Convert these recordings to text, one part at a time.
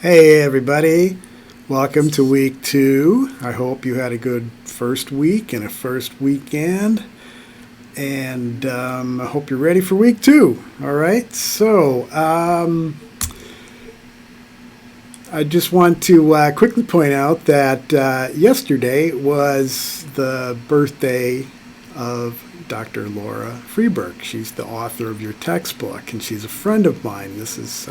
Hey everybody, welcome to week 2. I hope you had a good first week and a first weekend, and I hope you're ready for week 2. All right, so I just want to quickly point out that yesterday was the birthday of Dr. Laura Freberg. She's the author of your textbook, and she's a friend of mine. This is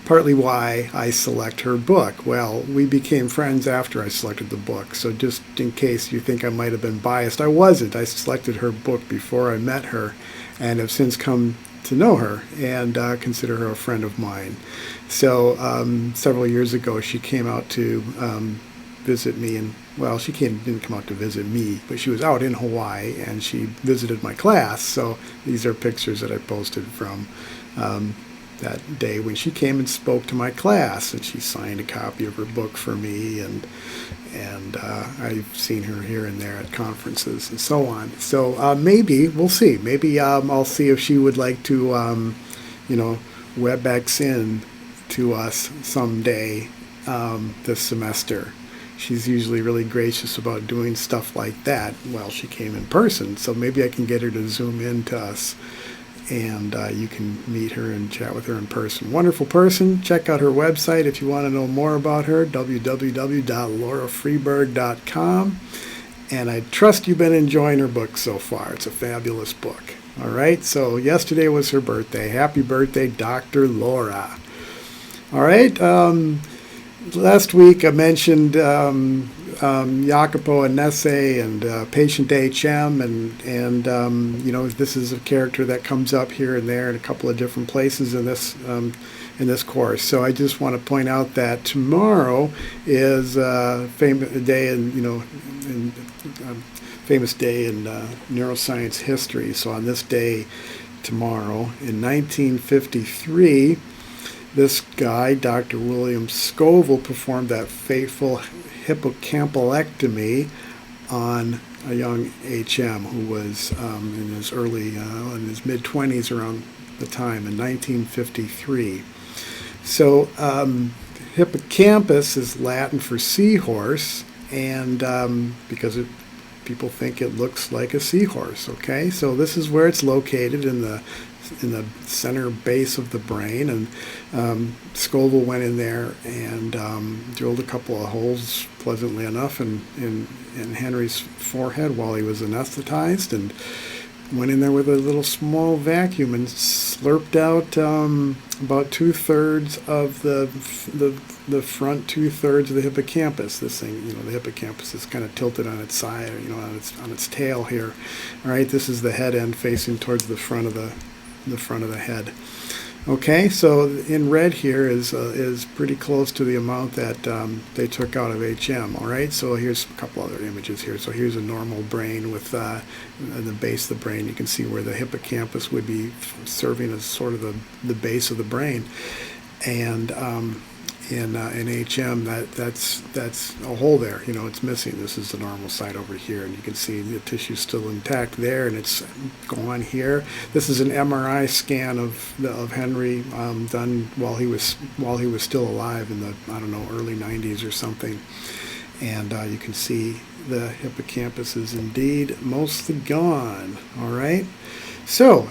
partly why I select her book. Well, we became friends after I selected the book, so just in case you think I might have been biased, I wasn't. I selected her book before I met her and have since come to know her and consider her a friend of mine. So several years ago she came out to visit me, and well, she didn't come out to visit me, but she was out in Hawaii and she visited my class. So these are pictures that I posted from that day when she came and spoke to my class, and she signed a copy of her book for me, and I've seen her here and there at conferences and so on. So maybe we'll see. Maybe I'll see if she would like to, WebEx in to us someday this semester. She's usually really gracious about doing stuff like that. Well, she came in person, so maybe I can get her to Zoom in to us, and you can meet her and chat with her in person. Wonderful person. Check out her website if you want to know more about her, www.laurafreberg.com. And I trust you've been enjoying her book so far. It's a fabulous book. All right, so yesterday was her birthday. Happy birthday, Dr. Laura. All right, last week I mentioned JACOPO, ANNESE, and patient HM, and this is a character that comes up here and there in a couple of different places in this course. So I just want to point out that tomorrow is a famous day in neuroscience history. So on this day tomorrow in 1953, this guy, Dr. William Scoville, performed that fateful hippocampalectomy on a young HM who was in his mid-20s around the time in 1953. So hippocampus is Latin for seahorse, and because people think it looks like a seahorse. Okay, so this is where it's located in the center base of the brain, and Scoville went in there and drilled a couple of holes, pleasantly enough, in Henry's forehead while he was anesthetized, and went in there with a little small vacuum and slurped out about 2/3 of the front 2/3 of the hippocampus. This thing, the hippocampus is kind of tilted on its side, on its tail here. All right, this is the head end facing towards the front of the head. Okay, so in red here is pretty close to the amount that they took out of HM. All right, so here's a couple other images here. So here's a normal brain with the base of the brain. You can see where the hippocampus would be serving as sort of the base of the brain, and in HM that's a hole there. It's missing. This is the normal side over here, and you can see the tissue still intact there, and it's gone here. This is an MRI scan of Henry done while he was still alive in the early 90s or something, and you can see the hippocampus is indeed mostly gone. All right, so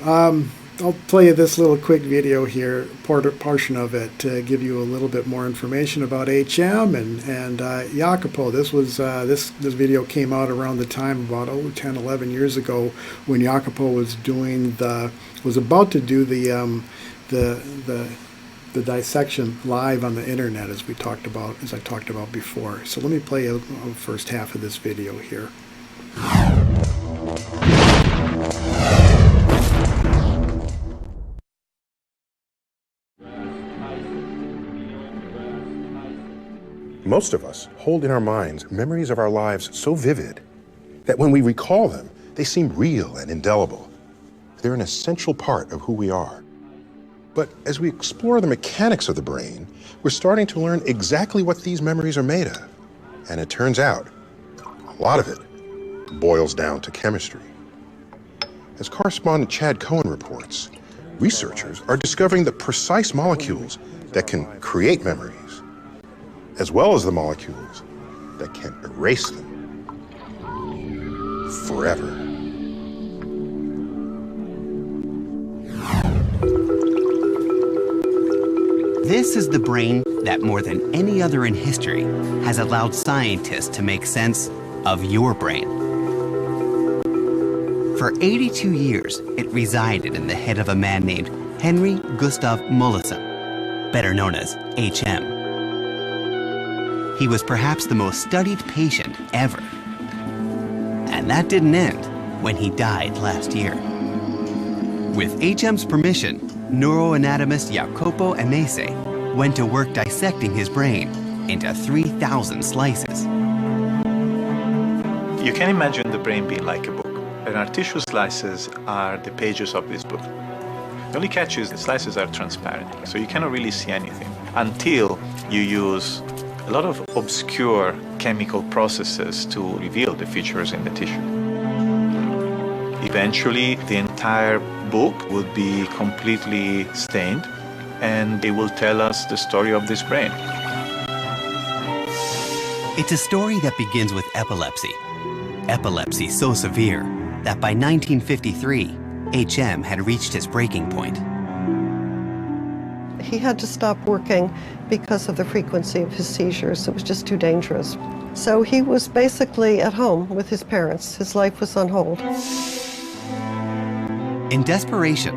I'll play you this little quick video here, portion of it, to give you a little bit more information about HM and JACOPO. This video came out around the time about 10, 11 years ago when JACOPO was about to do the dissection live on the internet, as I talked about before. So let me play a first half of this video here. Most of us hold in our minds memories of our lives so vivid that when we recall them, they seem real and indelible. They're an essential part of who we are. But as we explore the mechanics of the brain, we're starting to learn exactly what these memories are made of. And it turns out, a lot of it boils down to chemistry. As correspondent Chad Cohen reports, researchers are discovering the precise molecules that can create memories as well as the molecules that can erase them forever. This is the brain that, more than any other in history, has allowed scientists to make sense of your brain. For 82 years, it resided in the head of a man named Henry Gustav Mollison, better known as HM. He was perhaps the most studied patient ever. And that didn't end when he died last year. With HM's permission, neuroanatomist JACOPO ANNESE went to work dissecting his brain into 3,000 slices. You can imagine the brain being like a book, and our tissue slices are the pages of this book. The only catch is the slices are transparent, so you cannot really see anything until you use a lot of obscure chemical processes to reveal the features in the tissue. Eventually, the entire book would be completely stained, and it will tell us the story of this brain. It's a story that begins with epilepsy. Epilepsy so severe that by 1953, HM had reached his breaking point. He had to stop working because of the frequency of his seizures. It was just too dangerous. So he was basically at home with his parents. His life was on hold. In desperation,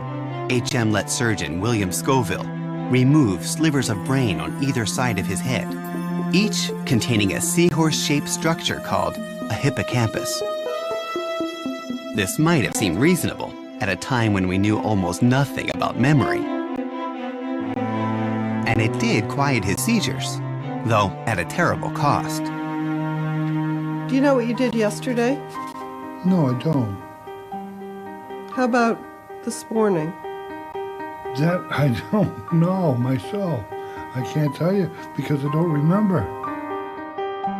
HM let surgeon William Scoville remove slivers of brain on either side of his head, each containing a seahorse-shaped structure called a hippocampus. This might have seemed reasonable at a time when we knew almost nothing about memory. And it did quiet his seizures, though at a terrible cost. Do you know what you did yesterday? No, I don't. How about this morning? That I don't know myself. I can't tell you because I don't remember.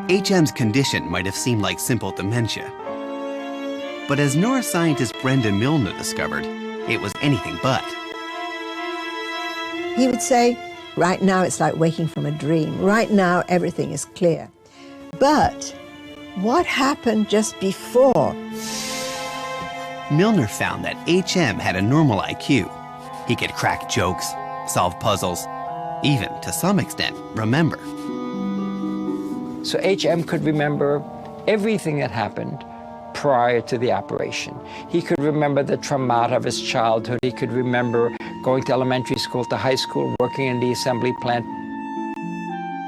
HM's condition might have seemed like simple dementia. But as neuroscientist Brenda MILNER discovered, it was anything but. He would say, right now it's like waking from a dream. Right now everything is clear. But what happened just before? MILNER found that HM had a normal IQ. He could crack jokes, solve puzzles, even, to some extent, remember. So HM could remember everything that happened prior to the operation. He could remember the traumata of his childhood. He could remember going to elementary school, to high school, working in the assembly plant.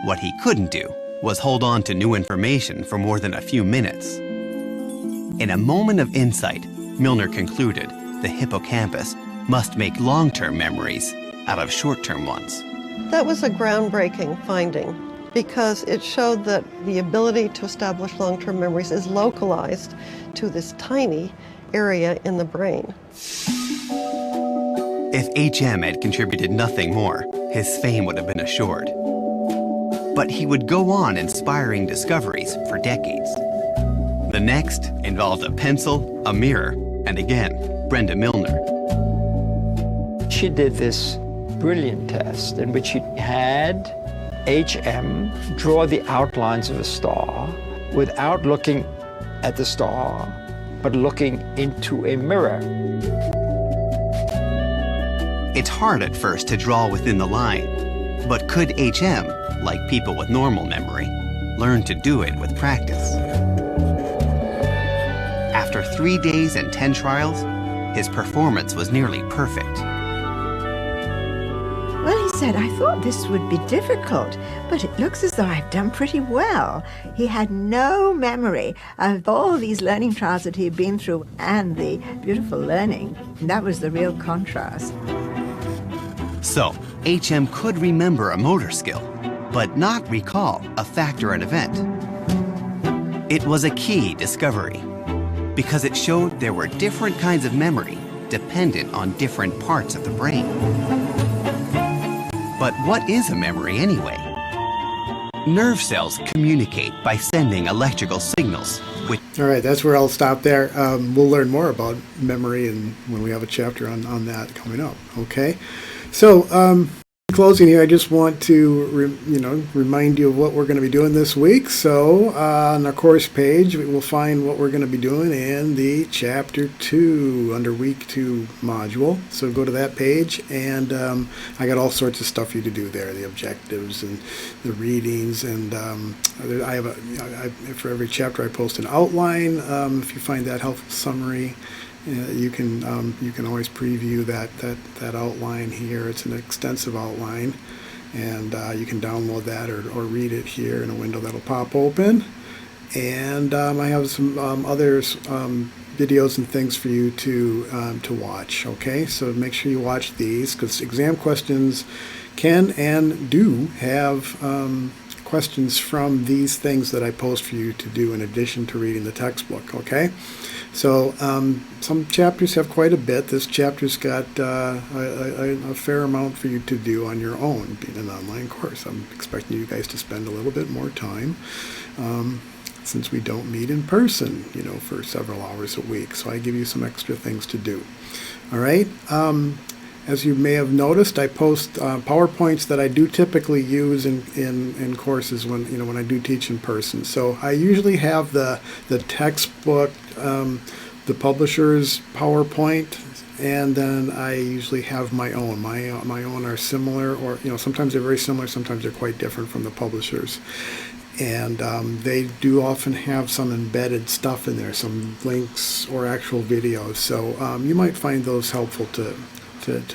What he couldn't do was hold on to new information for more than a few minutes. In a moment of insight, MILNER concluded the hippocampus must make long-term memories out of short-term ones. That was a groundbreaking finding because it showed that the ability to establish long-term memories is localized to this tiny area in the brain. If HM had contributed nothing more, his fame would have been assured. But he would go on inspiring discoveries for decades. The next involved a pencil, a mirror, and again, Brenda MILNER. She did this brilliant test in which she had HM draw the outlines of a star without looking at the star, but looking into a mirror. It's hard at first to draw within the line, but could HM, like people with normal memory, learn to do it with practice? After 3 days and 10 trials, his performance was nearly perfect. Well, he said, I thought this would be difficult, but it looks as though I've done pretty well. He had no memory of all these learning trials that he'd been through and the beautiful learning. And that was the real contrast. So, HM could remember a motor skill, but not recall a fact or an event. It was a key discovery, because it showed there were different kinds of memory dependent on different parts of the brain. But what is a memory anyway? Nerve cells communicate by sending electrical signals, which... All right, that's where I'll stop there. We'll learn more about memory and when we have a chapter on that coming up, okay? So, Closing here, I just want to remind you of what we're going to be doing this week. So on the course page, we will find what we're going to be doing in the Chapter 2 under Week 2 module. So go to that page, and I got all sorts of stuff for you to do there, the objectives and the readings, and for every chapter I post an outline. If you find that helpful summary, you can always preview that outline here. It's an extensive outline, and you can download that or read it here in a window that'll pop open. And I have some other videos and things for you to watch. Okay, so make sure you watch these, because exam questions can and do have questions from these things that I post for you to do in addition to reading the textbook. Okay. So some chapters have quite a bit. This chapter's got a fair amount for you to do on your own, being an online course. I'm expecting you guys to spend a little bit more time since we don't meet in person, for several hours a week. So I give you some extra things to do. All right. As you may have noticed, I post PowerPoints that I do typically use in courses when I do teach in person. So I usually have the textbook, the publisher's PowerPoint, and then I usually have my own. My own are similar, or sometimes they're very similar, sometimes they're quite different from the publisher's. And they do often have some embedded stuff in there, some links or actual videos. So you might find those helpful to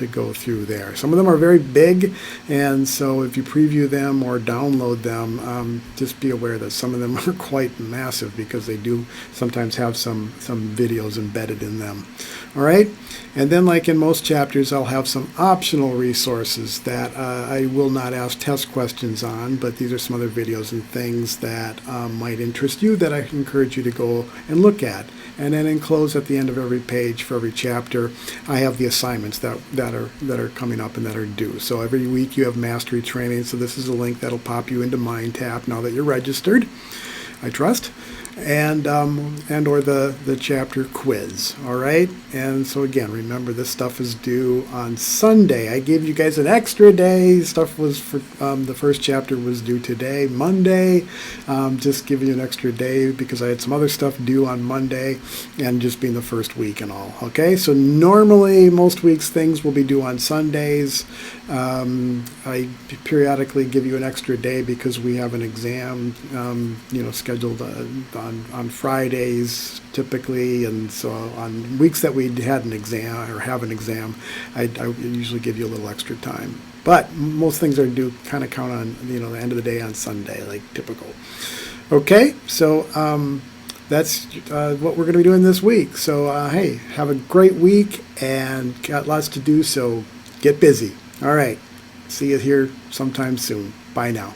go through there. Some of them are very big, and so if you preview them or download them, just be aware that some of them are quite massive, because they do sometimes have some videos embedded in them. All right, and then, like in most chapters, I'll have some optional resources that I will not ask test questions on, but these are some other videos and things that might interest you that I encourage you to go and look at. And then enclosed at the end of every page for every chapter, I have the assignments that are coming up and that are due. So every week you have mastery training. So this is a link that'll pop you into MindTap now that you're registered, I trust, and or the chapter quiz. All right. And so again, remember, this stuff is due on Sunday. I gave you guys an extra day. Stuff was for the first chapter was due today, Monday. Just give you an extra day because I had some other stuff due on Monday, and just being the first week and all. Okay. So normally most weeks things will be due on Sundays. I periodically give you an extra day because we have an exam, scheduled on Fridays typically, and so on weeks that we had an exam or have an exam, I usually give you a little extra time. But most things are due, kind of count on the end of the day on Sunday, like typical. Okay, so that's what we're going to be doing this week. So hey, have a great week, and got lots to do. So get busy. All right, see you here sometime soon. Bye now.